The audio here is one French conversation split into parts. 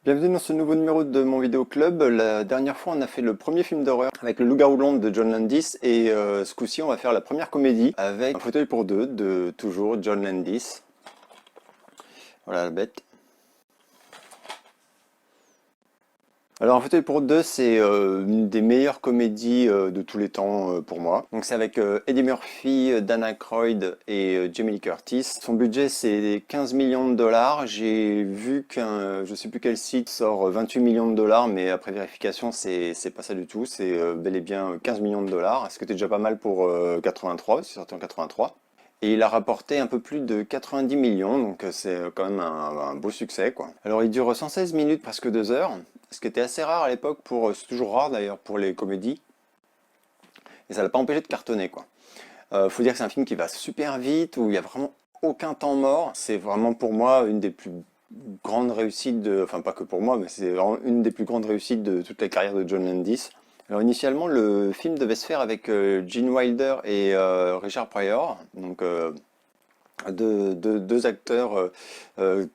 Bienvenue dans ce nouveau numéro de mon vidéo club. La dernière fois, on a fait le premier film d'horreur avec Le Loup-garou de Londres de John Landis et ce coup-ci, on va faire la première comédie avec Un fauteuil pour deux de toujours John Landis. Voilà la bête. Alors Un fauteuil pour deux, c'est une des meilleures comédies de tous les temps pour moi. Donc c'est avec Eddie Murphy, Dan Aykroyd et Jamie Lee Curtis. Son budget c'est 15 millions de dollars. J'ai vu je sais plus quel site sort 28 millions de dollars, mais après vérification c'est pas ça du tout. C'est bel et bien 15 millions de dollars, ce qui était déjà pas mal pour 83, c'est sorti en 83. Et il a rapporté un peu plus de 90 millions, donc c'est quand même un beau succès, quoi. Alors il dure 116 minutes, presque 2 heures, ce qui était assez rare à l'époque, c'est toujours rare d'ailleurs pour les comédies, et ça l'a pas empêché de cartonner, quoi. Faut dire que c'est un film qui va super vite, où il y a vraiment aucun temps mort. C'est vraiment pour moi une des plus grandes réussites enfin pas que pour moi, mais c'est vraiment une des plus grandes réussites de toute la carrière de John Landis. Alors initialement, le film devait se faire avec Gene Wilder et Richard Pryor, donc deux acteurs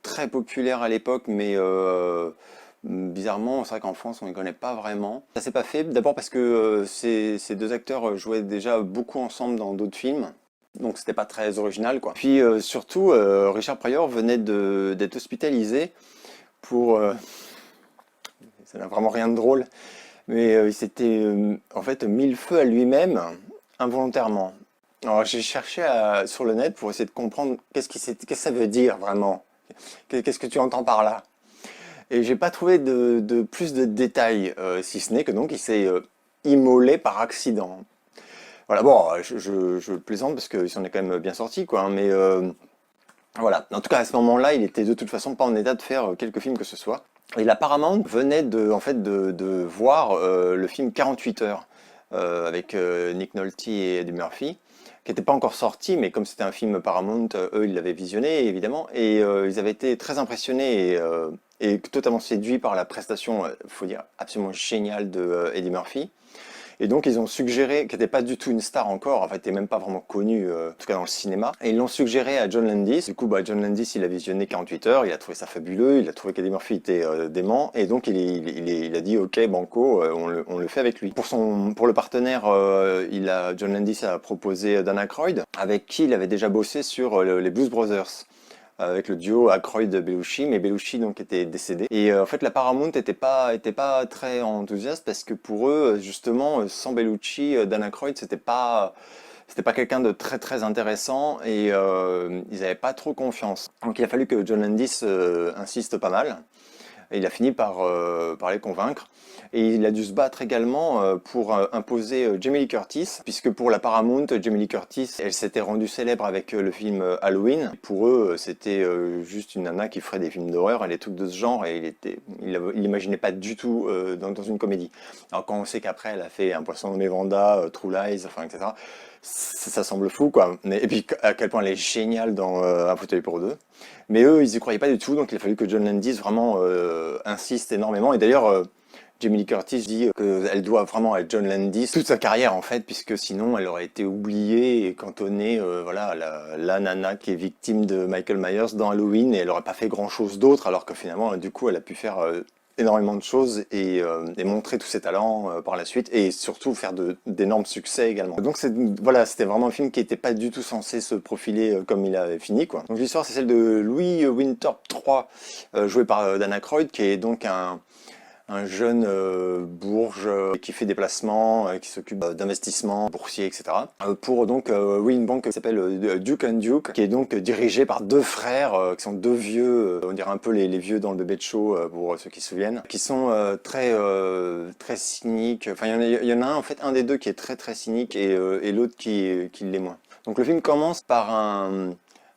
très populaires à l'époque, mais bizarrement, c'est vrai qu'en France, on ne les connaît pas vraiment. Ça s'est pas fait, d'abord parce que ces deux acteurs jouaient déjà beaucoup ensemble dans d'autres films. Donc c'était pas très original, quoi. Puis surtout, Richard Pryor venait d'être hospitalisé pour... ça n'a vraiment rien de drôle, mais il s'était en fait mis le feu à lui-même involontairement. Alors j'ai cherché sur le net pour essayer de comprendre qu'est-ce que ça veut dire vraiment. Qu'est-ce que tu entends par là? Et j'ai pas trouvé de plus de détails, si ce n'est que donc il s'est immolé par accident. Voilà, bon, je plaisante parce qu'il s'en est quand même bien sorti, quoi, hein, mais voilà. En tout cas, à ce moment-là, il était de toute façon pas en état de faire quelque film que ce soit. Et la Paramount venait de voir le film 48 heures avec Nick Nolte et Eddie Murphy, qui n'était pas encore sorti, mais comme c'était un film Paramount, eux, ils l'avaient visionné, évidemment, et ils avaient été très impressionnés et totalement séduits par la prestation, faut dire, absolument géniale de Eddie Murphy. Et donc ils ont suggéré, qui n'était pas du tout une star encore, en fait, n'était même pas vraiment connu, en tout cas dans le cinéma, et ils l'ont suggéré à John Landis. Du coup, John Landis, il a visionné 48 heures, il a trouvé ça fabuleux, il a trouvé qu'Eddie Murphy était dément, et donc il a dit, ok, banco, on le fait avec lui. Pour le partenaire, John Landis a proposé Dan Aykroyd, avec qui il avait déjà bossé sur les Blues Brothers avec le duo Aykroyd-Belushi, mais Belushi donc était décédé. Et en fait, la Paramount était pas très enthousiaste parce que pour eux, justement, sans Belushi, Dan Aykroyd, c'était pas quelqu'un de très très intéressant et ils n'avaient pas trop confiance. Donc il a fallu que John Landis insiste pas mal. Et il a fini par les convaincre. Et il a dû se battre également pour imposer Jamie Lee Curtis, puisque pour la Paramount, Jamie Lee Curtis, elle s'était rendue célèbre avec le film Halloween. Pour eux, c'était juste une nana qui ferait des films d'horreur et des trucs de ce genre, et il imaginait pas du tout dans une comédie. Alors quand on sait qu'après, elle a fait Un poisson nommé Vanda, True Lies, enfin, etc., ça semble fou, quoi. Et puis à quel point elle est géniale dans Un fauteuil pour deux. Mais eux, ils y croyaient pas du tout, donc il a fallu que John Landis vraiment insiste énormément. Et d'ailleurs, Jamie Lee Curtis dit qu'elle doit vraiment à John Landis toute sa carrière en fait, puisque sinon elle aurait été oubliée et cantonnée, voilà, à la nana qui est victime de Michael Myers dans Halloween, et elle aurait pas fait grand-chose d'autre, alors que finalement, du coup, elle a pu faire énormément de choses et montrer tous ses talents par la suite, et surtout faire d'énormes succès également. Donc voilà, c'était vraiment un film qui n'était pas du tout censé se profiler comme il avait fini, quoi. Donc l'histoire, c'est celle de Louis Winthorpe III, joué par Dan Aykroyd, qui est donc un jeune bourge qui fait des placements, qui s'occupe d'investissements boursiers, etc. Pour donc oui, une banque qui s'appelle Duke and Duke, qui est donc dirigée par deux frères qui sont deux vieux, on dirait un peu les vieux dans le Bébé de Show pour ceux qui se souviennent, qui sont très cyniques. Enfin, il y en a un en fait, un des deux qui est très très cynique et l'autre qui l'est moins. Donc le film commence par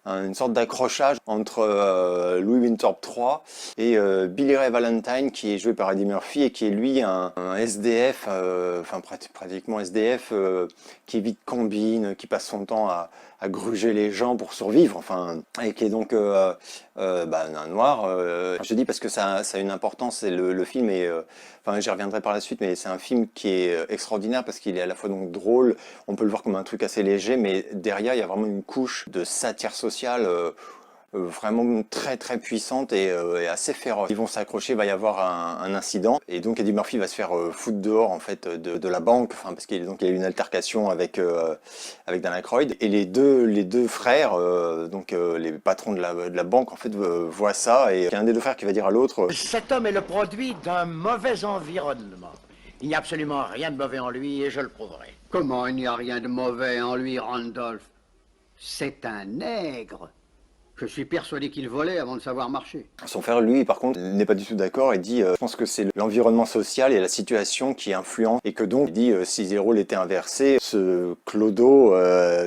une sorte d'accrochage entre Louis Winthorpe III et Billy Ray Valentine, qui est joué par Eddie Murphy et qui est lui un SDF, enfin pratiquement SDF, qui évite combine, qui passe son temps à gruger les gens pour survivre, enfin, et qui est donc un noir. Je dis parce que ça a une importance, et le film est, enfin j'y reviendrai par la suite, mais c'est un film qui est extraordinaire parce qu'il est à la fois donc drôle, on peut le voir comme un truc assez léger, mais derrière il y a vraiment une couche de satire sociale vraiment très très puissante et assez féroce. Ils vont s'accrocher, il va y avoir un incident et donc Eddie Murphy va se faire foutre dehors en fait de la banque, enfin parce qu'il donc il y a eu une altercation avec Dan Aykroyd et les deux frères, les patrons de la banque en fait voient ça et il y a un des deux frères qui va dire à l'autre Cet homme est le produit d'un mauvais environnement. Il n'y a absolument rien de mauvais en lui et je le prouverai. Comment il n'y a rien de mauvais en lui, Randolph? C'est un nègre. Je suis persuadé qu'il volait avant de savoir marcher. Son frère, lui, par contre, n'est pas du tout d'accord et dit je pense que c'est l'environnement social et la situation qui influencent et que donc, il dit si les rôles étaient inversés, ce Clodo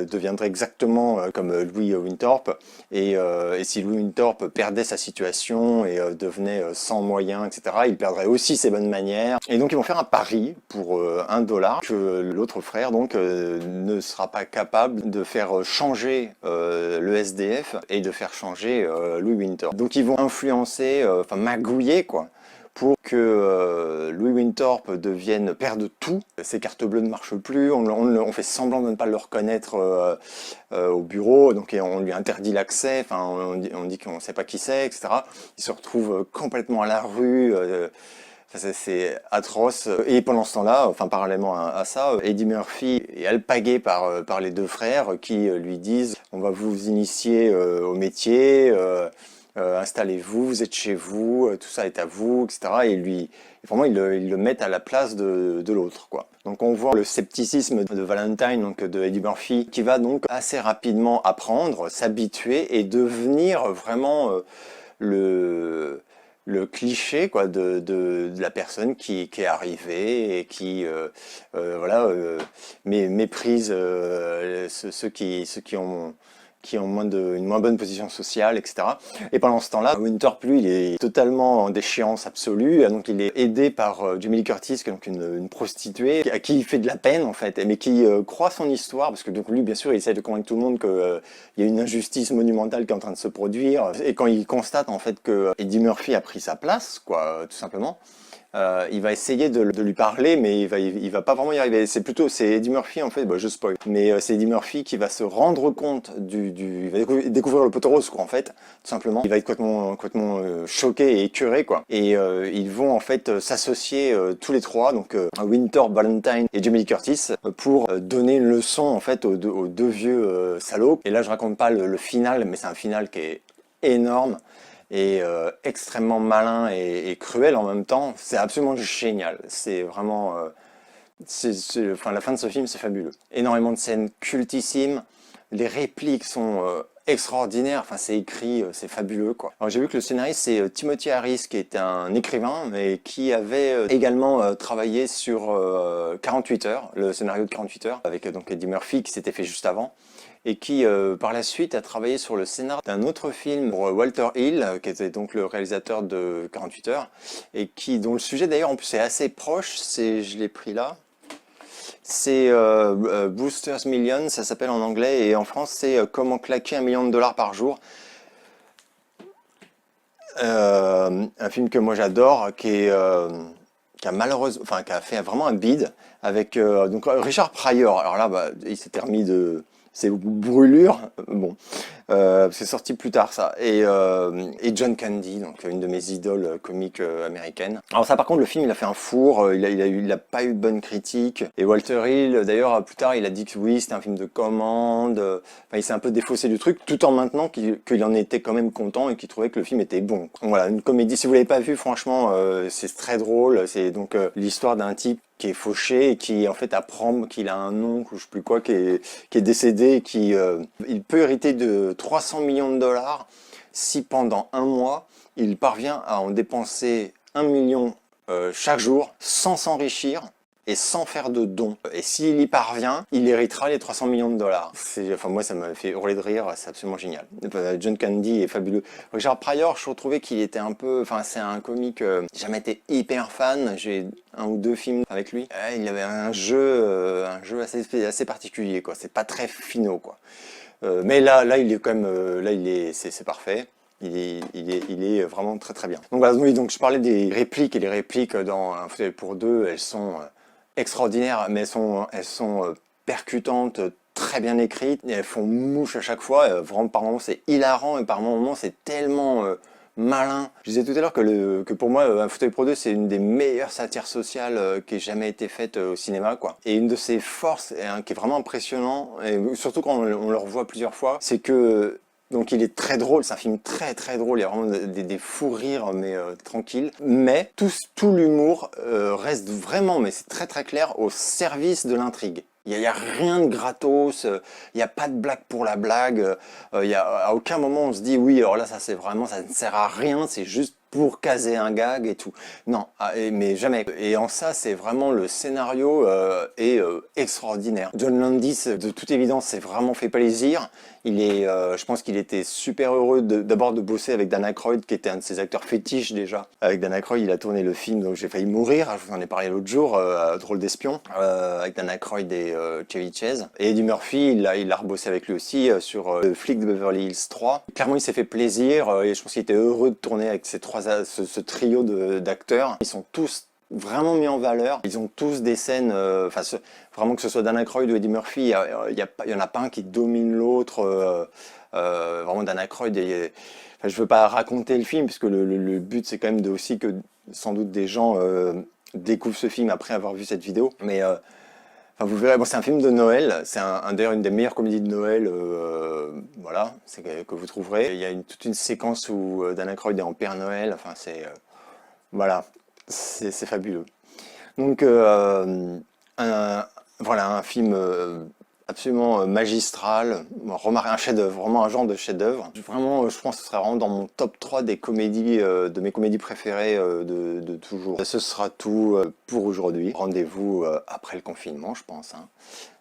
deviendrait exactement comme Louis Winthorpe et si Louis Winthorpe perdait sa situation et devenait sans moyens, etc., il perdrait aussi ses bonnes manières. Et donc, ils vont faire un pari pour $1 que l'autre frère donc ne sera pas capable de faire changer le SDF et de faire changer Louis Winthorpe. Donc ils vont influencer, magouiller quoi, pour que Louis Winthorpe perde tout. Ses cartes bleues ne marchent plus, on fait semblant de ne pas le reconnaître au bureau, donc on lui interdit l'accès, on dit qu'on ne sait pas qui c'est, etc. Il se retrouve complètement à la rue. C'est atroce. Et pendant ce temps-là, parallèlement à ça, Eddie Murphy est alpagué par les deux frères qui lui disent « On va vous initier au métier, installez-vous, vous êtes chez vous, tout ça est à vous, etc. » Et vraiment, ils le mettent à la place de l'autre, quoi. Donc on voit le scepticisme de Valentine, donc de Eddie Murphy, qui va donc assez rapidement apprendre, s'habituer et devenir vraiment le cliché quoi de la personne qui est arrivée et qui méprise ceux qui ont une moins bonne position sociale, etc. Et pendant ce temps-là, Winthorpe, lui, il est totalement en déchéance absolue. Donc, il est aidé par Jamie Lee Curtis, qui est donc une prostituée, à qui il fait de la peine, en fait, mais qui croit son histoire, parce que donc lui, bien sûr, il essaie de convaincre tout le monde qu'il y a une injustice monumentale qui est en train de se produire. Et quand il constate, en fait, que Eddie Murphy a pris sa place, quoi, tout simplement, il va essayer de lui parler, mais il va pas vraiment y arriver. C'est Eddie Murphy, en fait, je spoil, mais c'est Eddie Murphy qui va se rendre compte il va découvrir le poteau rose, quoi, en fait, tout simplement. Il va être complètement choqué et écœuré, quoi. Et ils vont, en fait, s'associer tous les trois, donc Winthorpe, Valentine et Jamie Lee Curtis, pour donner une leçon, en fait, aux deux vieux salauds. Et là, je raconte pas le final, mais c'est un final qui est énorme et extrêmement malin et cruel en même temps. C'est absolument génial. C'est vraiment... la fin de ce film, c'est fabuleux. Énormément de scènes cultissimes. Les répliques sont extraordinaires. C'est écrit, c'est fabuleux, quoi. Alors j'ai vu que le scénariste, c'est Timothy Harris, qui est un écrivain, mais qui avait également travaillé sur 48 heures, le scénario de 48 heures, avec donc Eddie Murphy, qui s'était fait juste avant, et qui par la suite a travaillé sur le scénario d'un autre film pour Walter Hill, qui était donc le réalisateur de 48 heures, et dont le sujet d'ailleurs en plus est assez proche, je l'ai pris là, c'est Brewster's Million, ça s'appelle en anglais, et en France c'est Comment claquer $1 million par jour. Un film que moi j'adore, qui a fait vraiment un bide avec donc Richard Pryor. Alors là, il s'était remis de ses brûlures, bon, c'est sorti plus tard ça, et John Candy, donc une de mes idoles comiques américaines. Alors ça, par contre, le film, il a fait un four, il a pas eu de bonne critique, et Walter Hill, d'ailleurs, plus tard, il a dit que oui, c'était un film de commande, il s'est un peu défaussé du truc, tout en maintenant qu'il en était quand même content et qu'il trouvait que le film était bon. Donc voilà, une comédie, si vous l'avez pas vu, franchement, c'est très drôle, c'est donc l'histoire d'un type qui est fauché et qui en fait apprend qu'il a un oncle ou je sais plus quoi qui est décédé et il peut hériter de $300 millions si pendant un mois il parvient à en dépenser 1 million chaque jour sans s'enrichir et sans faire de dons. Et s'il y parvient, il héritera les $300 millions. Moi, ça m'a fait hurler de rire, c'est absolument génial. John Candy est fabuleux. Richard Pryor, je trouvais qu'il était un peu... c'est un comique... j'ai jamais été hyper fan, j'ai 1 ou 2 films avec lui. Il avait un jeu assez particulier, quoi. C'est pas très finot, quoi. Mais là, il est quand même... c'est parfait. Il est vraiment très très bien. Donc voilà, oui, donc je parlais des répliques, et les répliques dans Un fauteuil pour deux, elles sont extraordinaires, mais elles sont percutantes très bien écrites, et elles font mouche à chaque fois. Vraiment, par moments, c'est hilarant et par moments, c'est tellement malin. Je disais tout à l'heure que pour moi, Un fauteuil pour deux, c'est une des meilleures satires sociales qui ait jamais été faite au cinéma, quoi. Et une de ses forces, qui est vraiment impressionnant, et surtout quand on le revoit plusieurs fois, c'est que donc il est très drôle, c'est un film très très drôle, il y a vraiment des fous rires, mais tranquilles. Mais tout l'humour reste vraiment, mais c'est très très clair, au service de l'intrigue. Il y a rien de gratos, il n'y a pas de blague pour la blague, à aucun moment on se dit oui, alors là ça c'est vraiment, ça ne sert à rien, c'est juste pour caser un gag et tout. Non, mais jamais. Et en ça, c'est vraiment le scénario est extraordinaire. John Landis, de toute évidence, s'est vraiment fait plaisir. Je pense qu'il était super heureux d'abord de bosser avec Dan Aykroyd, qui était un de ses acteurs fétiches déjà. Avec Dan Aykroyd, il a tourné le film donc J'ai failli mourir, je vous en ai parlé l'autre jour, Drôle d'espion, avec Dan Aykroyd et Chevy Chase. Et Eddie Murphy, il a rebossé avec lui aussi sur Le flic de Beverly Hills 3. Clairement, il s'est fait plaisir et je pense qu'il était heureux de tourner avec ce trio d'acteurs. Ils sont tous vraiment mis en valeur. Ils ont tous des scènes, vraiment que ce soit Dan Aykroyd ou Eddie Murphy, il y en a pas un qui domine l'autre. Vraiment Dan Aykroyd, je veux pas raconter le film puisque le but c'est quand même aussi que sans doute des gens découvrent ce film après avoir vu cette vidéo. Mais vous verrez, bon, c'est un film de Noël, c'est d'ailleurs une des meilleures comédies de Noël, voilà, que vous trouverez. Il y a toute une séquence où Dan Aykroyd est en Père Noël, enfin voilà, c'est fabuleux. Donc voilà, un film absolument magistral, un chef-d'œuvre, vraiment un genre de chef-d'œuvre. Vraiment, je pense que ce sera vraiment dans mon top 3 des comédies, de mes comédies préférées de toujours. Ce sera tout pour aujourd'hui. Rendez-vous après le confinement, je pense, hein,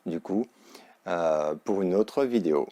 du coup, pour une autre vidéo.